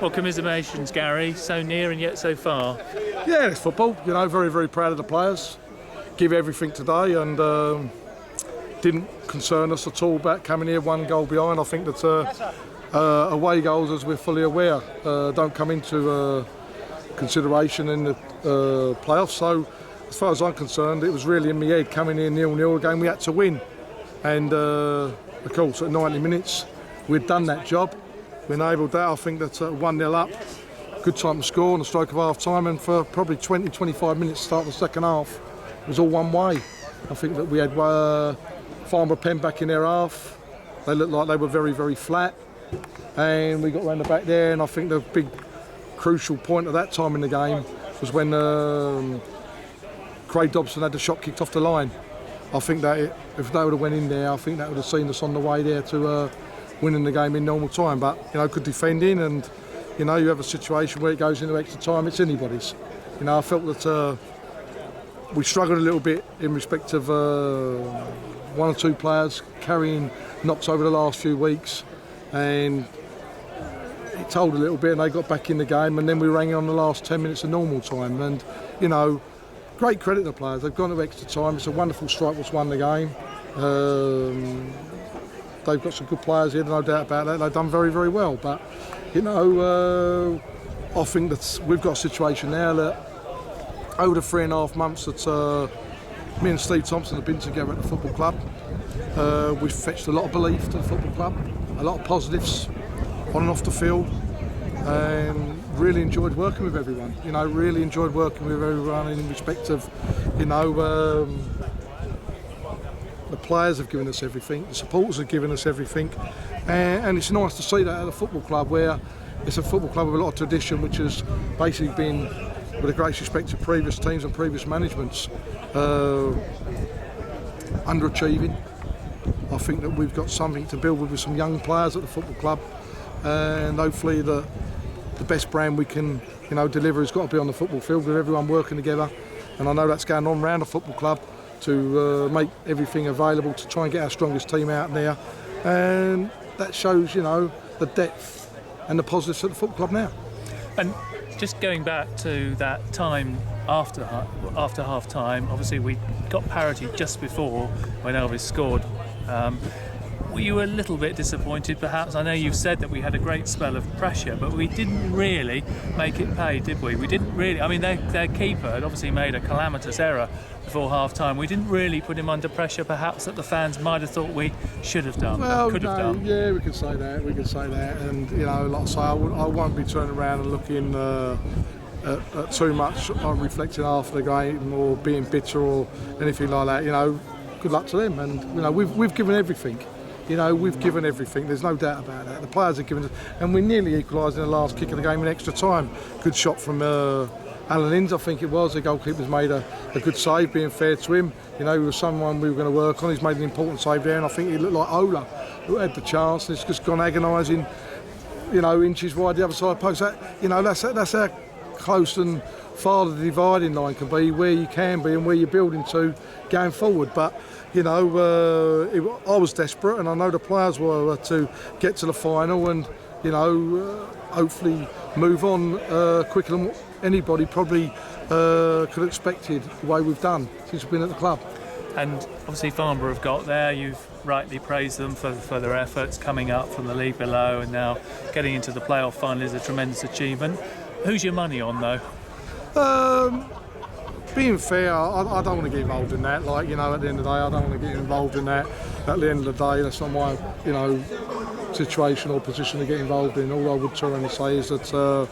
Well, commiserations, Gary. So near and yet so far. Yeah, it's football. You know, very, very proud of the players. Give everything today, and didn't concern us at all about coming here 1 goal behind. I think that away goals, as we're fully aware, don't come into consideration in the playoffs. So, as far as I'm concerned, it was really in my head coming here 0-0 again. We had to win, and of course, at 90 minutes, we'd done that job. We enabled that. I think that 1-0 up, good time to score on the stroke of half time, and for probably 20-25 minutes to start the second half, it was all one way. I think that we had Farnborough Pen back in their half. They looked like they were very, very flat, and we got round the back there, and I think the big crucial point at that time in the game was when Craig Dobson had the shot kicked off the line. I think that if they would have went in there, I think that would have seen us on the way there to winning the game in normal time. But, you know, good defending, and, you know, you have a situation where it goes into extra time, it's anybody's. You know, I felt that we struggled a little bit in respect of 1 or 2 players carrying knocks over the last few weeks, and it told a little bit, and they got back in the game, and then we rang on the last 10 minutes of normal time. And, you know, great credit to the players. They've gone to extra time. It's a wonderful strike what's won the game. They've got some good players here, no doubt about that. They've done very, very well. But, you know, I think that we've got a situation now that over the 3.5 months that me and Steve Thompson have been together at the football club, we've fetched a lot of belief to the football club, a lot of positives on and off the field, and really enjoyed working with everyone. You know, really enjoyed working with everyone in respect of, you know, the players have given us everything, the supporters have given us everything, and it's nice to see that at a football club where it's a football club with a lot of tradition, which has basically been, with a great respect to previous teams and previous managements, underachieving. I think that we've got something to build with some young players at the football club, and hopefully the best brand we can, you know, deliver has got to be on the football field with everyone working together. And I know that's going on around the football club to make everything available to try and get our strongest team out there, and that shows, you know, the depth and the positives at the football club now. And just going back to that time after half time, obviously we got parity just before when Elvis scored. Were you a little bit disappointed perhaps? I know you've said that we had a great spell of pressure, but we didn't really make it pay, did we? We didn't really. I mean, their keeper had obviously made a calamitous error before half time. We didn't really put him under pressure perhaps that the fans might have thought we should have done, could have done. Yeah, we can say that, and, you know, like I say, I won't be turning around and looking at too much on reflecting after the game or being bitter or anything like that. You know, good luck to them, and, you know, we've given everything. You know, we've given everything, there's no doubt about that. The players have given us, and we nearly equalised in the last kick of the game in extra time. Good shot from Alan Inns, I think it was. The goalkeeper's made a good save, being fair to him. You know, he was someone we were going to work on. He's made an important save there, and I think he looked like Ola, who had the chance, and it's just gone agonising, you know, inches wide the other side post. That, you know, that's how close and far the dividing line can be, where you can be and where you're building to going forward. But, you know, I was desperate, and I know the players were, to get to the final and, you know, hopefully move on quicker than anybody probably could have expected, the way we've done since we've been at the club. And obviously Farnborough have got there. You've rightly praised them for their efforts coming up from the league below, and now getting into the playoff final is a tremendous achievement. Who's your money on, though? Being fair, I don't want to get involved in that. Like, you know, at the end of the day, I don't want to get involved in that. At the end of the day, that's not my, you know, situation or position to get involved in. All I would try and say is that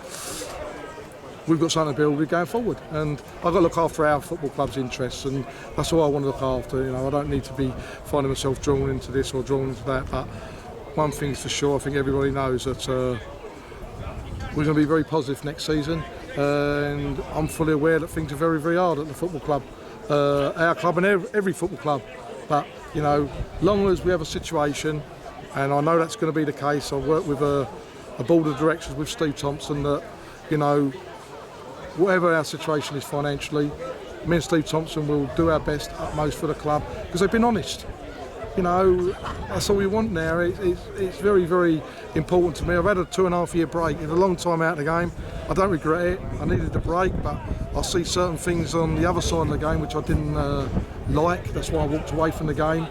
we've got something to build with going forward, and I've got to look after our football club's interests, and that's all I want to look after. You know, I don't need to be finding myself drawn into this or drawn into that. But one thing's for sure, I think everybody knows that we're going to be very positive next season. And I'm fully aware that things are very, very hard at the football club, our club and every football club. But, you know, long as we have a situation, and I know that's going to be the case, I've worked with a board of directors with Steve Thompson that, you know, whatever our situation is financially, me and Steve Thompson will do our best, utmost for the club, because they've been honest. you know, that's all we want now. It's very, very important to me. I've had a 2.5 year break. It's a long time out of the game. I don't regret it. I needed the break, but I see certain things on the other side of the game which I didn't like. That's why I walked away from the game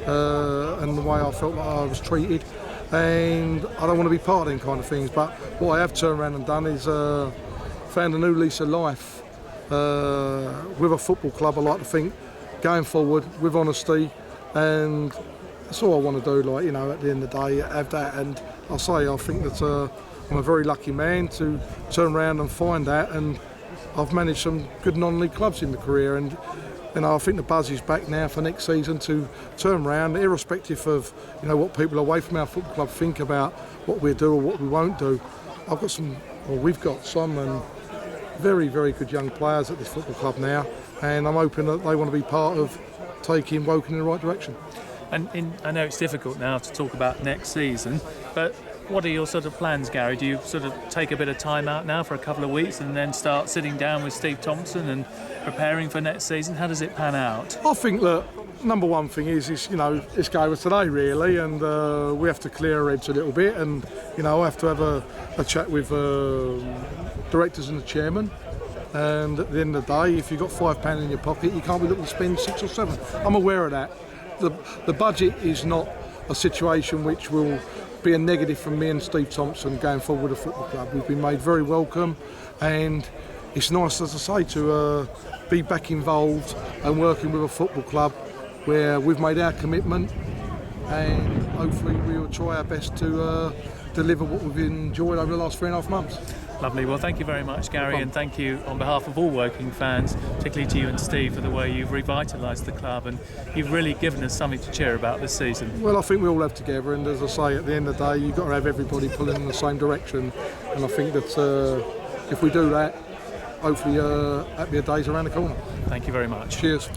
and the way I felt like I was treated. And I don't want to be part of them kind of things. But what I have turned around and done is found a new lease of life with a football club. I like to think going forward with honesty. And that's all I want to do, like, you know, at the end of the day, have that. And I'll say, I think that I'm a very lucky man to turn around and find that. And I've managed some good non-league clubs in my career. And, you know, I think the buzz is back now for next season to turn around, irrespective of, you know, what people away from our football club think about what we do or what we won't do. We've got some very, very good young players at this football club now. And I'm hoping that they want to be part of taking Woking in the right direction. And I know it's difficult now to talk about next season, but what are your sort of plans, Gary? Do you sort of take a bit of time out now for a couple of weeks and then start sitting down with Steve Thompson and preparing for next season? How does it pan out? I think that number one thing is you know, this game was today really, and we have to clear our heads a little bit, and you know, I have to have a chat with directors and the chairman. And at the end of the day, if you've got £5 in your pocket, you can't be looking to spend 6 or 7. I'm aware of that. The budget is not a situation which will be a negative from me and Steve Thompson going forward with the football club. We've been made very welcome, and it's nice, as I say, to be back involved and working with a football club where we've made our commitment, and hopefully we will try our best to deliver what we've enjoyed over the last 3.5 months. Lovely. Well, thank you very much, Gary, and thank you on behalf of all Woking fans, particularly to you and Steve, for the way you've revitalised the club, and you've really given us something to cheer about this season. Well, I think we all have together, and as I say, at the end of the day, you've got to have everybody pulling in the same direction, and I think that if we do that, hopefully happier days around the corner. Thank you very much. Cheers.